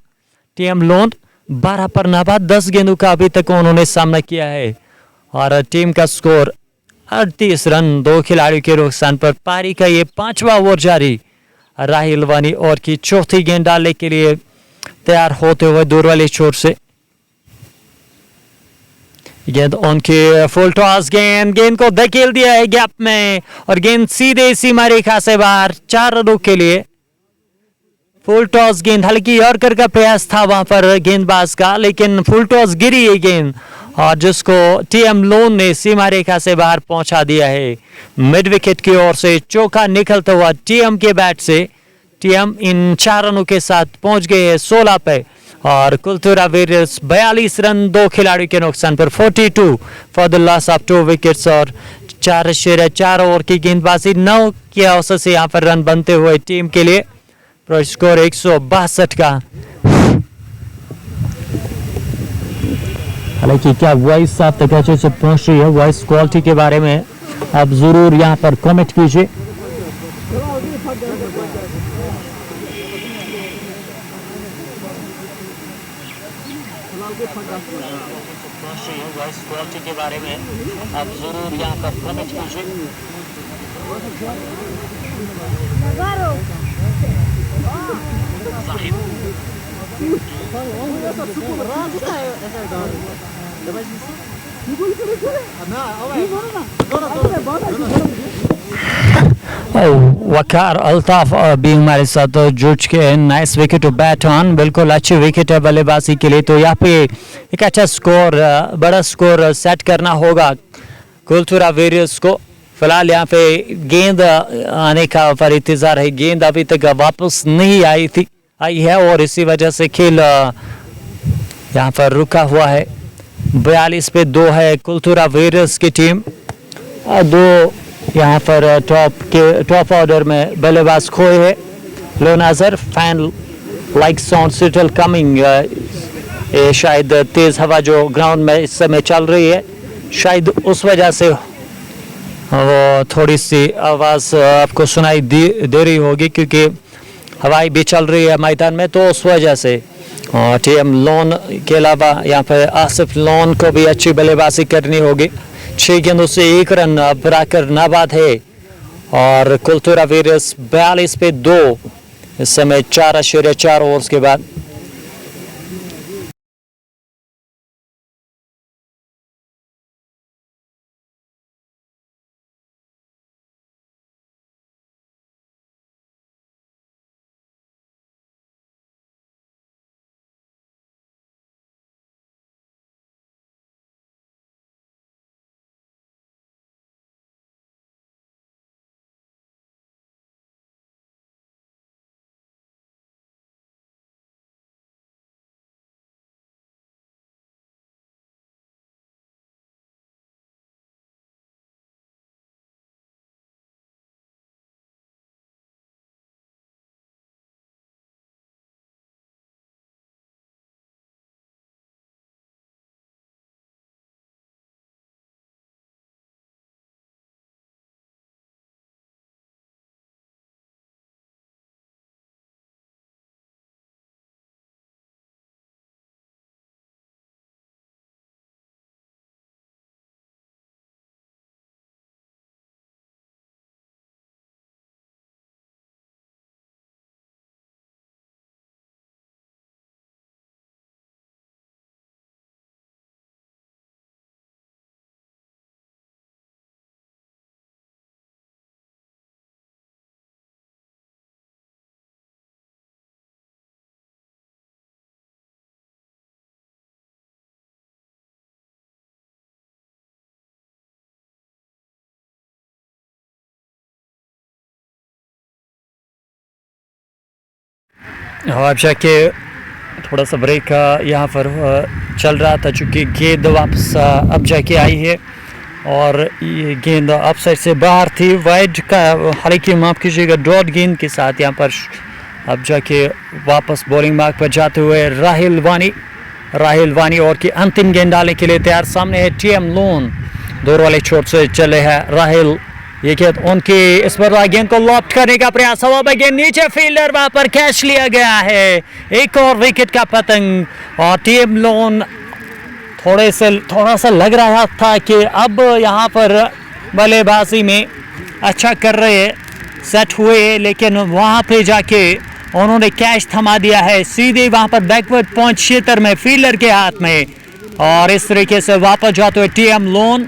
टीएम लोन 12 पर नाबाद 10 गेंदों का अभी तक उन्होंने सामना किया है और टीम का स्कोर 38 रन 2 खिलाड़ियों के नुकसान पर। पारी का ये 5वां ओवर जारी। राहिल वानी और की चौथी गेंद डालने के लिए तैयार होते हुए दूर वाली छोर से गेंद उनके फुल टॉस गेंद को धकेल दिया है गैप में और गेंद सीधे सीमा रेखा से बाहर 4 रनों के लिए। फुल टॉस गेंद, हल्की यॉर्कर का प्रयास था वहां पर गेंदबाज का, लेकिन फुल टॉस गिरी है गेंद और जिसको टीएम लोन ने सीमा रेखा से बाहर पहुंचा दिया है। मिड विकेट की ओर से चौका निकलता हुआ टीएम के बैट से। टीएम इन 4 रनों के साथ पहुंच गए हैं 16 पे और कुलथुरा वेरियर्स 42 रन 2 खिलाड़ियों के नुकसान पर 42 for the loss of 2 wickets और 4 ओवर की गेंदबाजी 9 के औसत से यहाँ पर रन बनते हुए टीम के लिए स्कोर 162 का। हालांकि क्या वॉइस आप तक अच्छे से पहुंच रही है, वॉइस क्वालिटी के बारे में आप जरूर यहाँ पर कमेंट कीजिए। वॉइस क्वालिटी के बारे में आप जरूर यहाँ पर कमेंट कीजिए। वकार अल्ताफ भी हमारे साथ जुड़ चुके हैं। Nice wicket to bat on, बिल्कुल अच्छी विकेट है बल्लेबाजी के लिए। तो यहाँ पे एक अच्छा स्कोर, बड़ा स्कोर सेट करना होगा कुलथुरा वेरियर्स को। फिलहाल यहाँ पे गेंद आने का पर इंतजार है। गेंद अभी तक वापस नहीं आई है और इसी वजह से खेल यहाँ पर रुका हुआ है। 42 पे 2 है कुलथुरा वेरियर्स की टीम। 2 यहाँ पर टॉप ऑर्डर में बल्लेबाज खोए है। लो नजर fan like sound settle coming. शायद तेज हवा जो ग्राउंड में इस समय चल रही है, शायद उस वजह से वो थोड़ी सी आवाज़ आपको सुनाई दे रही होगी, क्योंकि हवाई भी चल रही है मैदान में, तो उस वजह से। और टीएम लोन के अलावा यहाँ पर आसिफ लोन को भी अच्छी बल्लेबाजी करनी होगी। 6 गेंदों से 1 रन बनाकर नाबाद है और कुलथुरा वेरियर्स 42 पे 2 इस समय 4.4 ओवर्स के बाद। अब जाके थोड़ा सा ब्रेक यहाँ पर चल रहा था, चूँकि गेंद वापस अब जाके आई है और ये गेंद अप साइड से बाहर थी, वाइड का, हालांकि माफ़ कीजिएगा डॉट गेंद के साथ यहाँ पर अब जाके वापस बॉलिंग मार्क पर जाते हुए राहिल वानी और की अंतिम गेंद डालने के लिए तैयार। सामने है टीएम लोन, दूर वाले चोट से चले हैं राहिल, ये गेंद उनकी, इस पर गेंद को लॉफ्ट करने का प्रयास, हवा में गेंद नीचे, फील्डर वहां पर कैच लिया गया है, एक और विकेट का पतंग। और टीएम लोन थोड़ा सा लग रहा था कि अब यहाँ पर बल्लेबाजी में अच्छा कर रहे, सेट हुए, लेकिन वहाँ पे जाके उन्होंने कैच थमा दिया है सीधे वहाँ पर बैकवर्ड पॉइंट क्षेत्र में फील्डर के हाथ में। और इस तरीके से वापस जाते हुए टीएम लोन,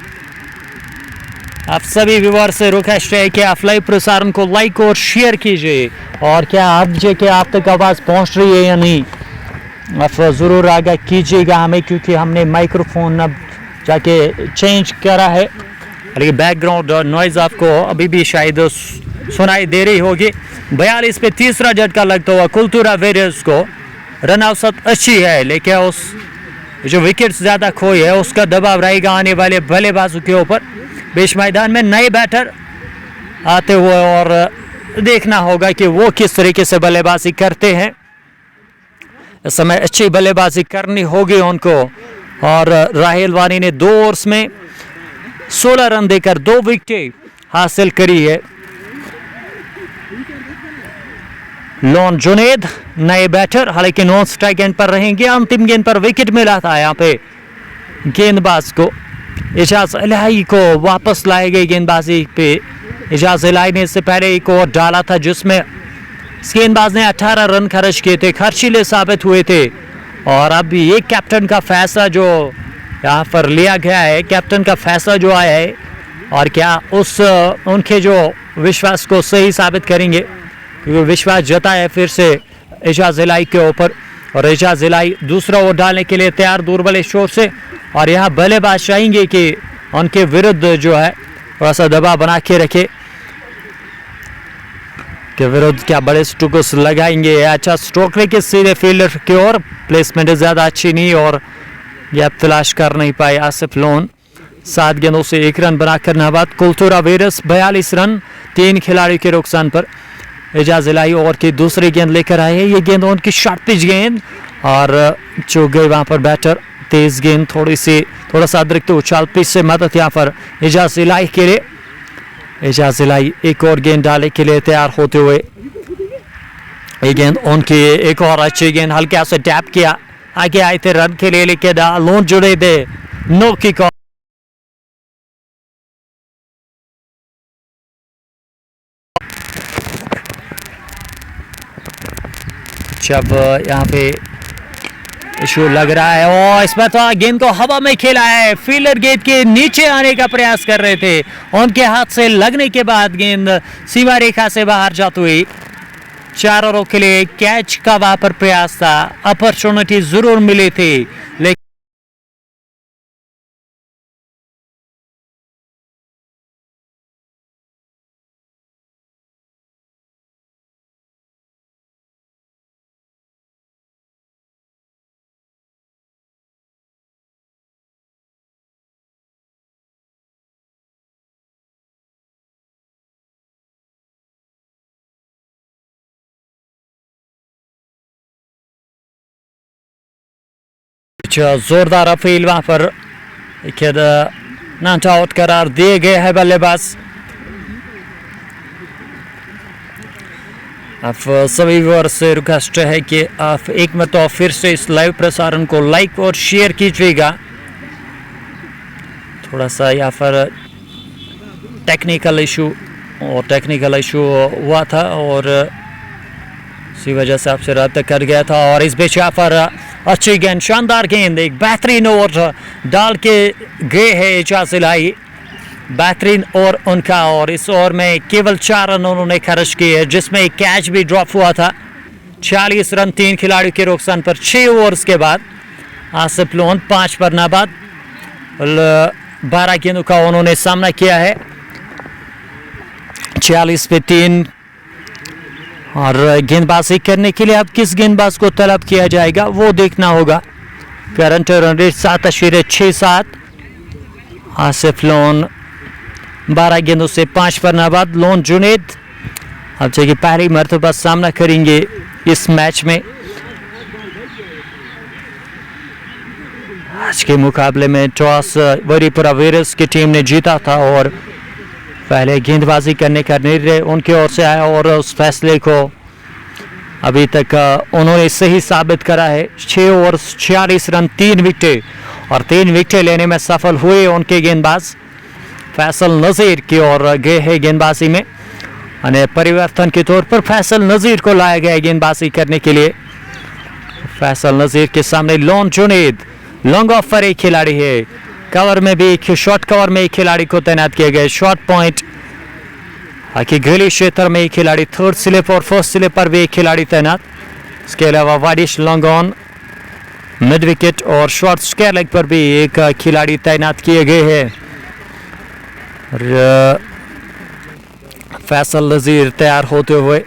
आप सभी व्यूअर से रिक्वेस्ट है कि आप लाइव प्रसारण को लाइक और शेयर कीजिए, और क्या आप तक आवाज़ पहुँच रही है या नहीं आप ज़रूर आगाह कीजिएगा हमें, क्योंकि हमने माइक्रोफोन अब जाके चेंज करा है, लेकिन बैकग्राउंड नॉइज़ आपको अभी भी शायद सुनाई दे रही होगी। 42 पे तीसरा झटका लगता हुआ कुलतुरा वेरियर्स को, रन औसत अच्छी है, लेकिन उस जो विकेट ज़्यादा खोई है उसका दबाव रहेगा आने वाले बल्लेबाजों के ऊपर। बीच मैदान में नए बैटर आते हुए और देखना होगा कि वो किस तरीके से बल्लेबाजी करते हैं। इस समय अच्छी बल्लेबाजी करनी होगी उनको। और राहिल वानी ने 2 ओवर्स में 16 रन देकर 2 विकेट हासिल करी है। लोन जुनेद नए बैटर, हालांकि नॉन स्ट्राइक गेंद पर रहेंगे, अंतिम गेंद पर विकेट मिला था यहाँ पे गेंदबाज को। एजाज इलाही को वापस लाए गए गेंदबाजी पे। एजाज इलाही ने इससे पहले एक ओवर डाला था जिसमें गेंदबाज ने 18 रन खर्च किए थे, खर्चीले साबित हुए थे। और अब ये कैप्टन का फैसला जो यहाँ पर लिया गया है, कैप्टन का फैसला जो आया है, और क्या उनके जो विश्वास को सही साबित करेंगे, क्योंकि विश्वास जताया है फिर से एजाज इलाही के ऊपर। और एजाज इलाही दूसरा ओवर डालने के लिए तैयार दूर वाले शोर से, और यहाँ बल्लेबाज चाहेंगे कि उनके विरुद्ध जो है थोड़ा सा दबाव बना के रखे, के विरुद्ध क्या बड़े स्ट्रोक्स लगाएंगे। अच्छा स्ट्रोक लेके सीधे फील्डर की ओर, प्लेसमेंट ज़्यादा अच्छी नहीं और गैप तलाश कर नहीं पाए आसिफ लोन। 7 गेंदों से 1 रन बनाकर नाबाद कुलतुरा वेरियर्स 42 रन 3 खिलाड़ियों के नुकसान पर। एजाज इलाही ओवर की दूसरी गेंद लेकर आए हैं, ये गेंद उनकी शॉर्ट पिच गेंद और चूक गई वहां पर बैटर। तेज गेंद, थोड़ा सा अतिरिक्त उछाल पिच से मदद यहाँ पर एजाज इलाही के लिए। एजाज इलाही एक और गेंद डालने के लिए तैयार होते हुए, ये गेंद उनकी, एक और अच्छी गेंद हल्के से टैप किया, आगे आए थे रन के लिए, लेकिन लोन जुड़े थे, नो किक। जब यहाँ पे इशू लग रहा है और इसमें तो गेंद को हवा में खेला है, फील्डर गेंद के नीचे आने का प्रयास कर रहे थे, उनके हाथ से लगने के बाद गेंद सीमा रेखा से बाहर जाती हुई। 4 ओवरों के लिए कैच का वहां पर प्रयास था, अपॉर्चुनिटी जरूर मिली थी, लेकिन जोरदार अपील वहां पर नॉट आउट करार दिए गए हैं बल्लेबाज। आप सभी व्यूअर्स से रिक्वेस्ट है कि आप एक मरतबा फिर से इस लाइव प्रसारण को लाइक और शेयर कीजिएगा। थोड़ा सा यहाँ पर टेक्निकल इशू हुआ था और इसी वजह से आपसे रद्द कर गया था। और इस बीच यहाँ पर अच्छी गेंद, शानदार गेंद, एक बेहतरीन ओवर डाल के गए हैं एजाज इलाही, बेहतरीन ओवर उनका। और इस ओवर में केवल 4 रन उन्होंने खर्च किए, जिसमें एक कैच भी ड्रॉप हुआ था। 46 रन 3 खिलाड़ियों के नुकसान पर 6 ओवर्स के बाद आसिफ लोन 5 पर नाबाद। 12 गेंदों का उन्होंने सामना किया है। 46 पे 3 और गेंदबाजी करने के लिए अब किस गेंदबाज को तलब किया जाएगा वो देखना होगा। Current run rate 7.67। Asif loan 12 गेंदों से 5 पर नाबाद। लोन जुनेद अब जगह पहली मरतबा सामना करेंगे इस मैच में। आज के मुकाबले में टॉस वरीपुरा वेरस की टीम ने जीता था और पहले गेंदबाजी करने का निर्णय उनकी ओर से आया और उस फैसले को अभी तक उन्होंने सही साबित करा है। 6 ओवर 46 रन 3 विकेट और 3 विकेट लेने में सफल हुए उनके गेंदबाज फैसल नज़ीर की ओर गए हैं गेंदबाजी में। और परिवर्तन के तौर पर फैसल नज़ीर को लाया गया गेंदबाजी करने के लिए। फैसल नज़ीर के सामने लोन जुनेद लॉन्ग ऑफ पर एक खिलाड़ी है। कवर में भी एक शॉर्ट कवर में एक खिलाड़ी को तैनात किया गया। शॉर्ट पॉइंट बाकी गली क्षेत्र में एक खिलाड़ी, थर्ड स्लिप और फोर्थ स्लिप पर भी एक खिलाड़ी तैनात। इसके अलावा वाडिश लॉन्ग ऑन मिड विकेट और शॉर्ट स्क्वायर लेग पर भी एक खिलाड़ी तैनात किए गए हैं। फैसल नज़ीर तैयार होते हुए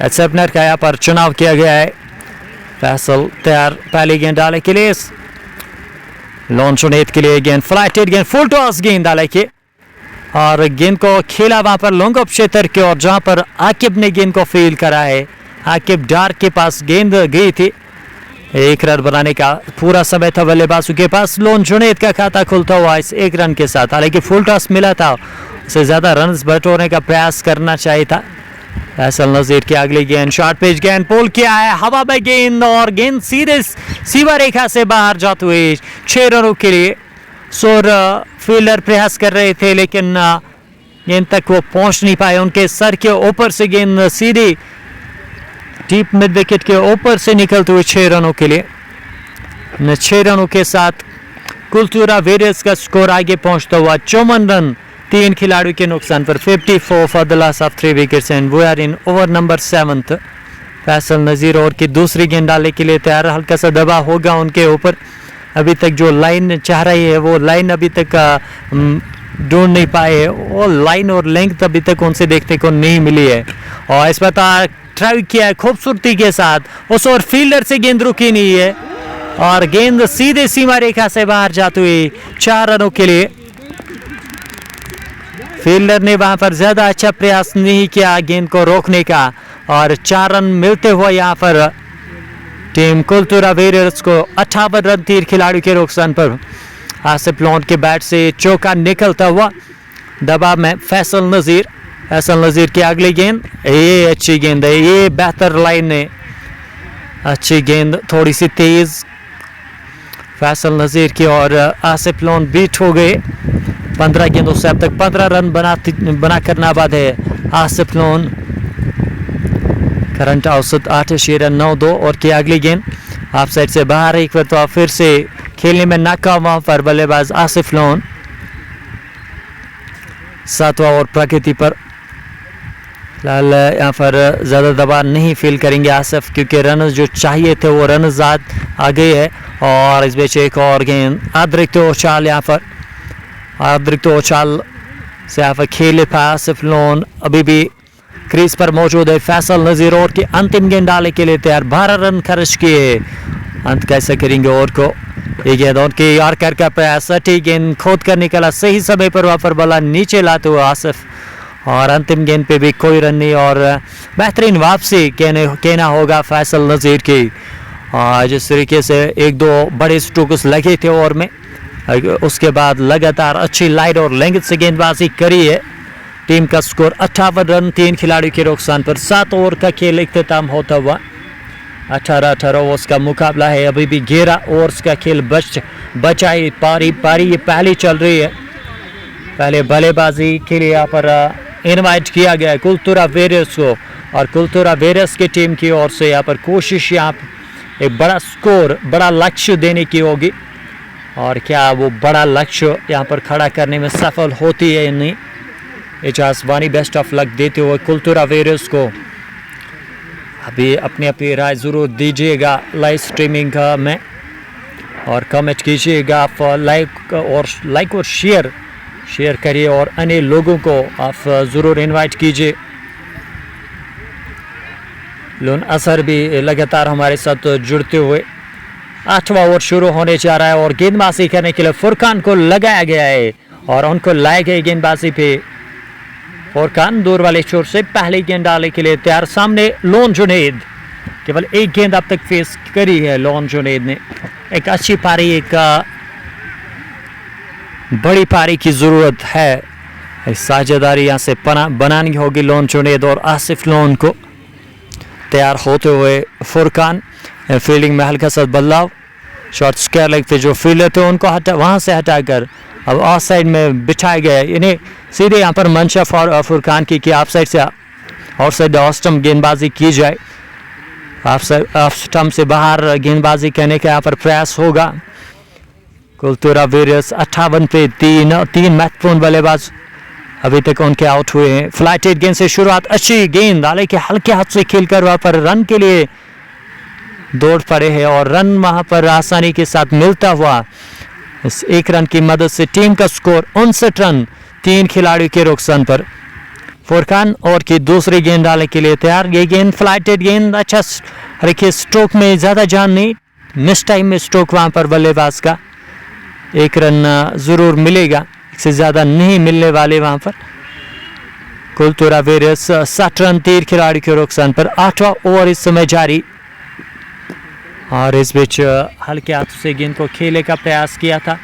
ओपनर का यहाँ पर चुनाव किया गया है। फैसल तैयार पहली गेंद डालने के लिए। लोन जुनेद के लिए गेंद फ्लाइटेड गेंद फुल टॉस गेंद डाले के और गेंद को खेला वहां पर लॉन्ग ऑफ क्षेत्र के और जहां पर आकिब ने गेंद को फील करा है। आकिब डार्क के पास गेंद गई थी। एक रन बनाने का पूरा समय था बल्लेबाजों के पास। लोन जुनेद का खाता खुलता हुआ इस 1 रन के साथ। हालांकि फुल टॉस मिला था, उससे ज्यादा रन बटोरने का प्रयास करना चाहिए था। फैसल नज़ीर की अगली गेंद शॉर्ट पिच गेंद पुल किया है हवा में गेंद और गेंद सीधे सीमा रेखा से बाहर जाते हुए 6 रनों के लिए। सोर फील्डर प्रयास कर रहे थे लेकिन गेंद तक वो पहुंच नहीं पाए। उनके सर के ऊपर से गेंद सीधी डीप मिड विकेट के ऊपर से निकलते हुए 6 रनों के लिए। 6 रनों के साथ कुलतुरा वेरियस का स्कोर आगे पहुंचता हुआ 54 रन 3 खिलाड़ियों के नुकसान पर। 54 for the loss of 3 wickets and we are in over number 7। Faisal Nazir और की दूसरी गेंद डालने के लिए तैयार। हल्का सा दबाव होगा उनके ऊपर। अभी तक जो लाइन चाह रही है वो लाइन अभी तक ढूंढ नहीं पाए है। वो लाइन और लेंथ अभी तक उनसे देखने को नहीं मिली है और इस पर ट्राई किया है खूबसूरती के साथ। उस और फील्डर से गेंद रुकी नहीं है और गेंद सीधे सीमा रेखा से बाहर जाते हुए 4 रनों के लिए। फील्डर ने वहां पर ज्यादा अच्छा प्रयास नहीं किया गेंद को रोकने का और 4 रन मिलते हुए यहां पर टीम कुलतुरा वेरियर्स को 58 रन 3 खिलाड़ियों के नुकसान पर। आसिफ लोन के बैट से चौका निकलता हुआ दबाव में फैसल नज़ीर। फैसल नज़ीर की अगली गेंद, ये अच्छी गेंद है, ये बेहतर लाइन है, अच्छी गेंद थोड़ी सी तेज। फैसल नज़ीर की और आसिफ लोन बीट हो गए। 15 गेंदों से अब तक 15 रन बना कर नाबाद है आसिफ लोन। करंट औसत 8.92 और की अगली गेंद ऑफ साइड से बाहर। एक बार तो फिर से खेलने में नाकाम वहां पर बल्लेबाज आसिफ लोन। 7वां ओवर प्रकृति पर फिलहाल यहाँ पर ज़्यादा दबाव नहीं फील करेंगे आसिफ क्योंकि रन जो चाहिए थे वो रन आ गए है। और इस बीच एक और गेंद अतिरिक्त उछाल यहाँ पर अतिरिक्त उछाल से यहाँ पर खेले पाया आसिफ लोन। अभी भी क्रीज पर मौजूद है फैसल नज़ीर और की अंतिम गेंद डालने के लिए तैयार। 12 रन खर्च किए, अंत कैसे करेंगे और को। ये गेंद और की यॉर्कर का प्रयास, सटी गेंद खोद कर निकला सही समय पर वहाँ पर बल्ला नीचे लाते हुए आसिफ और अंतिम गेंद पे भी कोई रन नहीं और बेहतरीन वापसी कहना होगा फैसल नज़ीर की। जिस तरीके से 1-2 बड़े स्ट्रोक्स लगे थे ओवर में, उसके बाद लगातार अच्छी लाइट और लेंथ से गेंदबाजी करी है। टीम का स्कोर 58 रन 3 खिलाड़ियों के नुकसान पर। 7 ओवर का खेल इख्तिताम होता हुआ 18 ओवर्स का मुकाबला है। अभी भी 11 ओवर्स का खेल बचाई पारी ये पहली चल रही है। पहले बल्लेबाजी के लिए यहाँ पर इनवाइट किया गया है कुलतुरा वेरियर्स को और कुलतुरा वेरियर्स की टीम की ओर से यहाँ पर कोशिश यहाँ एक बड़ा स्कोर, बड़ा लक्ष्य देने की होगी और क्या वो बड़ा लक्ष्य यहाँ पर खड़ा करने में सफल होती है या नहीं। एजाज वानी बेस्ट ऑफ लक देते हुए कुलतुरा वेरियर्स को। अभी अपनी राय ज़रूर दीजिएगा लाइव स्ट्रीमिंग में और कमेंट कीजिएगा आप। लाइक और शेयर करिए और अन्य लोगों को आप ज़रूर इनवाइट कीजिए। लोन असर भी लगातार हमारे साथ जुड़ते हुए 8वां ओवर शुरू होने जा रहा है और गेंदबाजी करने के लिए फुरकान को लगाया गया है और उनको लाए गए गेंदबाजी पे फुरकान दूर वाले छोर से पहली गेंद डालने के लिए तैयार। सामने लोन जुनेद, केवल एक गेंद अब तक फेस करी है लोन जुनेद ने। एक अच्छी पारी, एक बड़ी पारी की जरूरत है। साझेदारी यहाँ से बनानी होगी लोन जुनेद और आसिफ लोन को। तैयार होते हुए फुरकान, फील्डिंग में हल्का सा बदलाव, शॉर्ट स्क्वायर लेग पे जो फील्डर थे उनको वहाँ से हटाकर अब ऑफ साइड में बिछाया गया है। इन्हें सीधे यहाँ पर मंशा फुरकान की कि ऑफ साइड से आउट साइड ऑफ स्टंप गेंदबाजी की जाए। ऑफ स्टंप से बाहर गेंदबाजी करने का यहाँ पर प्रयास होगा। कुलतुरा वेरियस 58 पे 3 महत्वपूर्ण बल्लेबाज अभी तक उनके आउट हुए हैं। फ्लाइटेड गेंद से शुरुआत, अच्छी गेंद, हालांकि हल्के हाथ से खेलकर वहाँ पर रन के लिए दौड़ पड़े हैं और रन वहाँ पर आसानी के साथ मिलता हुआ इस एक रन की मदद से टीम का स्कोर 59 रन 3 खिलाड़ियों के नुकसान पर। फुरकान और की दूसरी गेंद डालने के लिए तैयार। ये गेंद फ्लाइटेड गेंद, अच्छा देखिए स्ट्रोक में ज़्यादा जान नहीं, मिस टाइम में स्ट्रोक वहाँ पर बल्लेबाज का। एक रन ज़रूर मिलेगा, इससे ज़्यादा नहीं मिलने वाले वहाँ पर। कुलतुरा वेरियस 60 रन 3 खिलाड़ी के नुकसान पर। 8वां ओवर इस समय जारी और इस बीच हल्के हाथों से गेंद को खेलने का प्रयास किया था।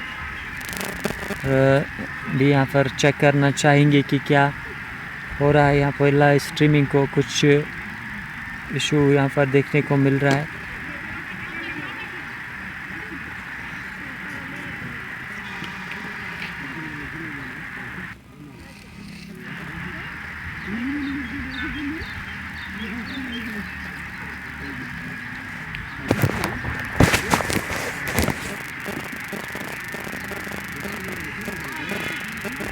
भी यहाँ पर चेक करना चाहेंगे कि क्या हो रहा है। यहाँ पर लाइव स्ट्रीमिंग को कुछ इशू यहाँ पर देखने को मिल रहा है।